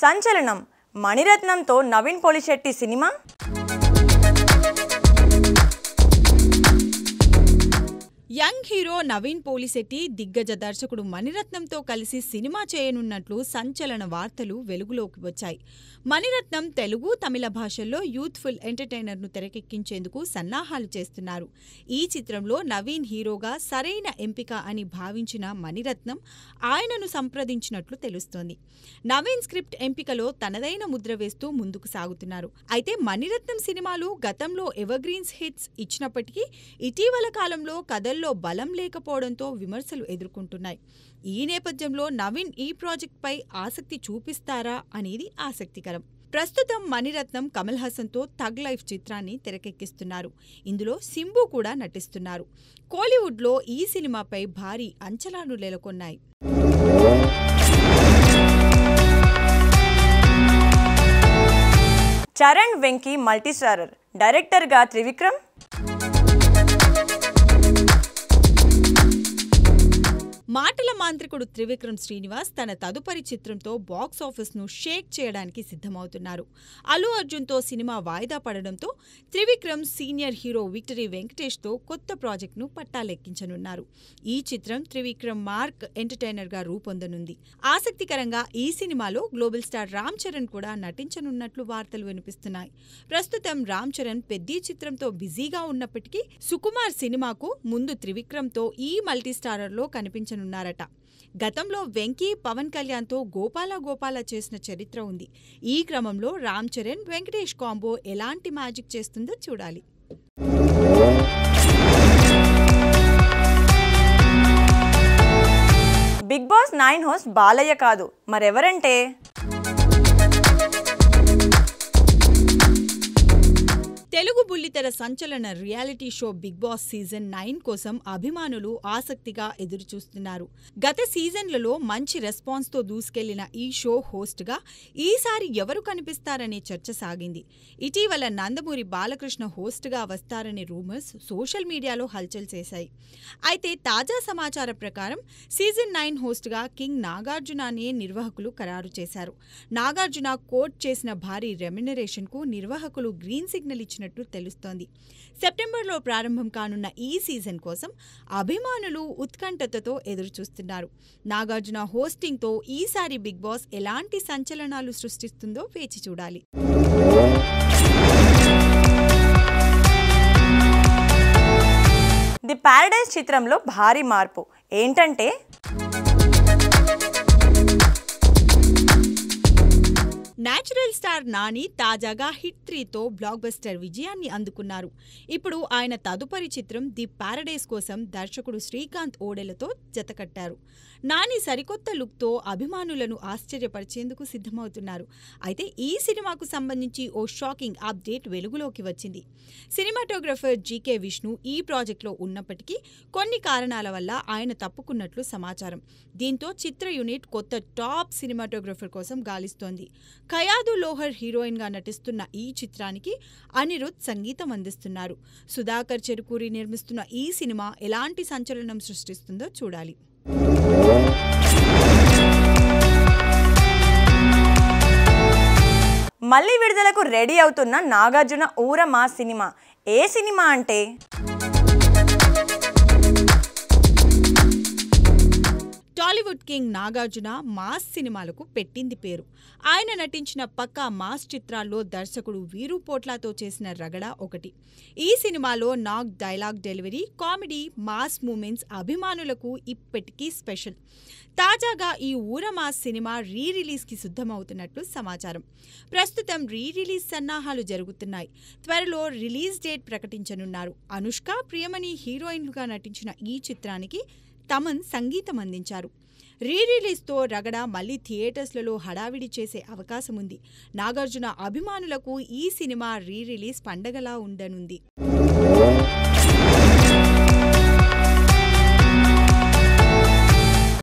సంచలనం మణిరత్నంతో నవీన్ పోలిశెట్టి సినిమా. యంగ్ హీరో నవీన్ పోలిశెట్టి దిగ్గజ దర్శకుడు మణిరత్నంతో కలిసి సినిమా చేయనున్నట్లు సంచలన వార్తలు వెలుగులోకి వచ్చాయి. మణిరత్నం తెలుగు, తమిళ భాషల్లో యూత్ఫుల్ ఎంటర్టైనర్ను తెరకెక్కించేందుకు సన్నాహాలు చేస్తున్నారు. ఈ చిత్రంలో నవీన్ హీరోగా సరైన ఎంపిక అని భావించిన మణిరత్నం ఆయనను సంప్రదించినట్లు తెలుస్తోంది. నవీన్ స్క్రిప్ట్ ఎంపికలో తనదైన ముద్ర వేస్తూ ముందుకు సాగుతున్నారు. అయితే మణిరత్నం సినిమాలు గతంలో ఎవర్గ్రీన్స్ హిట్స్ ఇచ్చినప్పటికీ ఇటీవల కాలంలో కథల్లో బలం లేకపోవడంతో విమర్శలు ఎదుర్కొంటున్నాయి. ఈ నేపథ్యంలో నవీన్ ఈ ప్రాజెక్ట్పై ఆసక్తి చూపిస్తారా అనేది ఆసక్తికరం. ప్రస్తుతం మణిరత్నం కమల్ హాసన్తో థగ్ లైఫ్ చిత్రాన్ని తెరకెక్కిస్తున్నారు. ఇందులో సింబు కూడా నటిస్తున్నారు. కోలీవుడ్లో ఈ సినిమాపై భారీ అంచనాలు నెలకొన్నాయి. చరణ్ వెంకీ మల్టీస్టారర్, డైరెక్టర్గా త్రివిక్రమ్. మాటల మాంత్రికుడు త్రివిక్రమ్ శ్రీనివాస్ తన తదుపరి చిత్రంతో బాక్స్ ఆఫీస్ను షేక్ చేయడానికి సిద్ధమవుతున్నారు. అల్లు అర్జున్తో సినిమా వాయిదా పడడంతో త్రివిక్రమ్ సీనియర్ హీరో విక్టరీ వెంకటేష్తో కొత్త ప్రాజెక్టును పట్టాలెక్కించనున్నారు. ఈ చిత్రం త్రివిక్రమ్ మార్క్ ఎంటర్టైనర్గా రూపొందనుంది. ఆసక్తికరంగా ఈ సినిమాలో గ్లోబల్ స్టార్ రామ్ చరణ్ కూడా నటించనున్నట్లు వార్తలు వినిపిస్తున్నాయి. ప్రస్తుతం రామ్ చరణ్ పెద్ద చిత్రంతో బిజీగా ఉన్నప్పటికీ సుకుమార్ సినిమాకు ముందు త్రివిక్రమ్తో ఈ మల్టీస్టారర్లో కనిపించనున్నారట. గతంలో వెంకీ, పవన్ కళ్యాణ్తో గోపాల చేసిన చరిత్ర ఉంది. ఈ క్రమంలో రామ్ చరణ్, వెంకటేష్ కాంబో ఎలాంటి మ్యాజిక్ చేస్తుందో చూడాలి. బిగ్ బాస్ 9 హోస్ట్ బాలయ్య కాదు మరెవరంటే తెలుగు బుల్లితెర సంచలన reality show Bigg Boss season 9 కోసం అభిమానులు ఆసక్తిగా ఎదురుచూస్తున్నారు. గత సీజన్లలో మంచి రెస్పాన్స్తో దూసుకెళ్లిన ఈ షో హోస్ట్గా ఈసారి ఎవరు కనిపిస్తారనే చర్చ సాగింది. ఇటీవల నందమూరి బాలకృష్ణ హోస్ట్గా వస్తారనే రూమర్స్ సోషల్ మీడియాలో హల్చల్ చేశాయి. అయితే తాజా సమాచారం ప్రకారం సీజన్ 9 హోస్ట్గా కింగ్ నాగార్జుననే నిర్వాహకులు ఖరారు చేశారు. నాగార్జున కోట్ చేసిన భారీ రెమ్యునరేషన్కు నిర్వాహకులు గ్రీన్ సిగ్నల్ ఇచ్చినట్టు తెలుస్తోంది. సెప్టెంబర్లో ప్రారంభం కానున్న ఈ సీజన్ కోసం అభిమానులు ఉత్కంఠతతో ఎదురుచూస్తున్నారు. నాగార్జున హోస్టింగ్తో ఈసారి బిగ్ బాస్ ఎలాంటి సంచలనాలు సృష్టిస్తుందో వేచి చూడాలి. ది పారడైజ్ చిత్రంలో భారీ మార్పు ఏంటంటే నేచురల్ స్టార్ నాని తాజాగా హిట్ 3తో బ్లాక్ బస్టర్ విజయాన్ని అందుకున్నారు. ఇప్పుడు ఆయన తదుపరి చిత్రం ది పారడైజ్ కోసం దర్శకుడు శ్రీకాంత్ ఓడెలతో జతకట్టారు. నాని సరికొత్త లుక్తో అభిమానులను ఆశ్చర్యపరిచేందుకు సిద్ధమవుతున్నారు. అయితే ఈ సినిమాకు సంబంధించి ఓ షాకింగ్ అప్డేట్ వెలుగులోకి వచ్చింది. సినిమాటోగ్రఫర్ జీకే విష్ణు ఈ ప్రాజెక్టులో ఉన్నప్పటికీ కొన్ని కారణాల వల్ల ఆయన తప్పుకున్నట్లు సమాచారం. దీంతో చిత్ర యూనిట్ కొత్త టాప్ సినిమాటోగ్రఫర్ కోసం గాలిస్తోంది. ఖయాదు లోహర్ హీరోయిన్గా నటిస్తున్న ఈ చిత్రానికి అనిరుద్ సంగీతం అందిస్తున్నారు. సుధాకర్ చెరుకూరి నిర్మిస్తున్న ఈ సినిమా ఎలాంటి సంచలనం సృష్టిస్తుందో చూడాలి. మళ్ళీ విడుదలకు రెడీ అవుతున్న నాగార్జున ఊర మాస్ సినిమా. ఏ సినిమా అంటే టాలీవుడ్ కింగ్ నాగార్జున మాస్ సినిమాలకు పెట్టింది పేరు. ఆయన నటించిన పక్కా మాస్ చిత్రాల్లో దర్శకుడు వీరు పోట్లాతో చేసిన రగడ ఒకటి. ఈ సినిమాలో Nag dialogue delivery, comedy, mass moments అభిమానులకు ఇప్పటికీ స్పెషల్. తాజాగా ఈ ఊర మాస్ సినిమా రిలీజ్కి సిద్ధమవుతున్నట్లు సమాచారం. ప్రస్తుతం రిలీజ్ సన్నాహాలు జరుగుతున్నాయి. త్వరలో రిలీజ్ డేట్ ప్రకటించనున్నారు. అనుష్క, ప్రియమణి హీరోయిన్లుగా నటించిన ఈ చిత్రానికి తమన్ సంగీతం అందించారు. రిలీజ్తో రగడ మళ్లీ థియేటర్స్లలో హడావిడి చేసే అవకాశముంది. నాగార్జున అభిమానులకు ఈ సినిమా రిలీజ్ పండగలా ఉండనుంది.